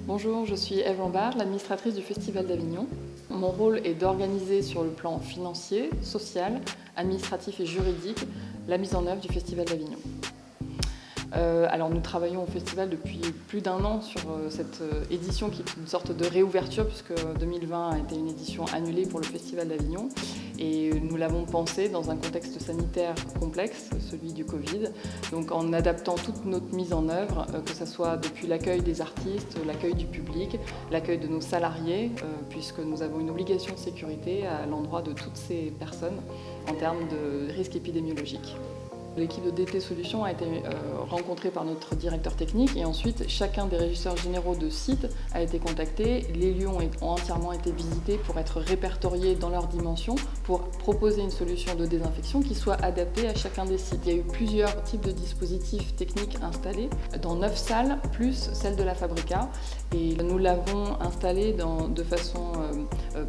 Bonjour, je suis Ève Lambard, l'administratrice du Festival d'Avignon. Mon rôle est d'organiser sur le plan financier, social, administratif et juridique la mise en œuvre du Festival d'Avignon. Alors nous travaillons au festival depuis plus d'un an sur cette édition qui est une sorte de réouverture puisque 2020 a été une édition annulée pour le Festival d'Avignon et nous l'avons pensé dans un contexte sanitaire complexe, celui du Covid, donc en adaptant toute notre mise en œuvre, que ce soit depuis l'accueil des artistes, l'accueil du public, l'accueil de nos salariés, puisque nous avons une obligation de sécurité à l'endroit de toutes ces personnes en termes de risques épidémiologiques. L'équipe de DT Solutions a été rencontrée par notre directeur technique et ensuite chacun des régisseurs généraux de sites a été contacté. Les lieux ont entièrement été visités pour être répertoriés dans leurs dimensions pour proposer une solution de désinfection qui soit adaptée à chacun des sites. Il y a eu plusieurs types de dispositifs techniques installés dans 9 salles plus celle de la Fabrica et nous l'avons installé de façon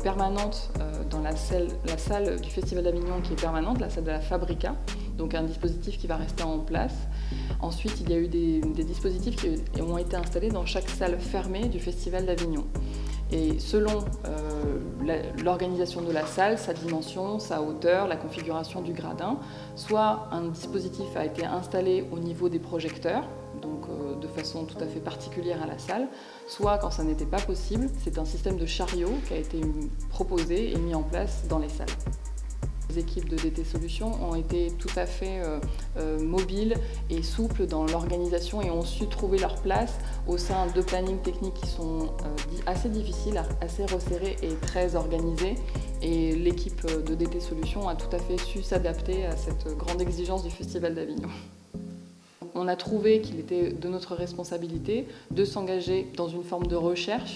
permanente dans la salle du Festival d'Avignon qui est permanente, la salle de la Fabrica. Donc un dispositif qui va rester en place. Ensuite, il y a eu des dispositifs qui ont été installés dans chaque salle fermée du Festival d'Avignon. Et selon l'organisation de la salle, sa dimension, sa hauteur, la configuration du gradin, soit un dispositif a été installé au niveau des projecteurs, donc de façon tout à fait particulière à la salle, soit quand ça n'était pas possible, c'est un système de chariot qui a été proposé et mis en place dans les salles. Les équipes de DT Solutions ont été tout à fait mobiles et souples dans l'organisation et ont su trouver leur place au sein de plannings techniques qui sont assez difficiles, assez resserrés et très organisés. Et l'équipe de DT Solutions a tout à fait su s'adapter à cette grande exigence du Festival d'Avignon. On a trouvé qu'il était de notre responsabilité de s'engager dans une forme de recherche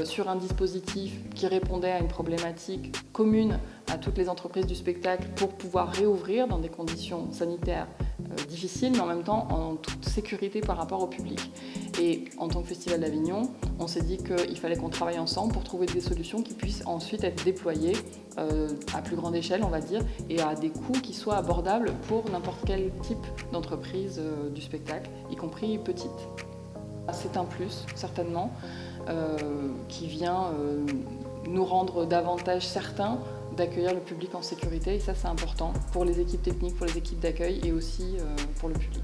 sur un dispositif qui répondait à une problématique commune à toutes les entreprises du spectacle pour pouvoir réouvrir dans des conditions sanitaires difficiles, mais en même temps en toute sécurité par rapport au public. Et en tant que Festival d'Avignon, on s'est dit qu'il fallait qu'on travaille ensemble pour trouver des solutions qui puissent ensuite être déployées à plus grande échelle, on va dire, et à des coûts qui soient abordables pour n'importe quel type d'entreprise du spectacle, y compris petite. C'est un plus, certainement, qui vient nous rendre davantage certains d'accueillir le public en sécurité, et ça c'est important pour les équipes techniques, pour les équipes d'accueil et aussi pour le public.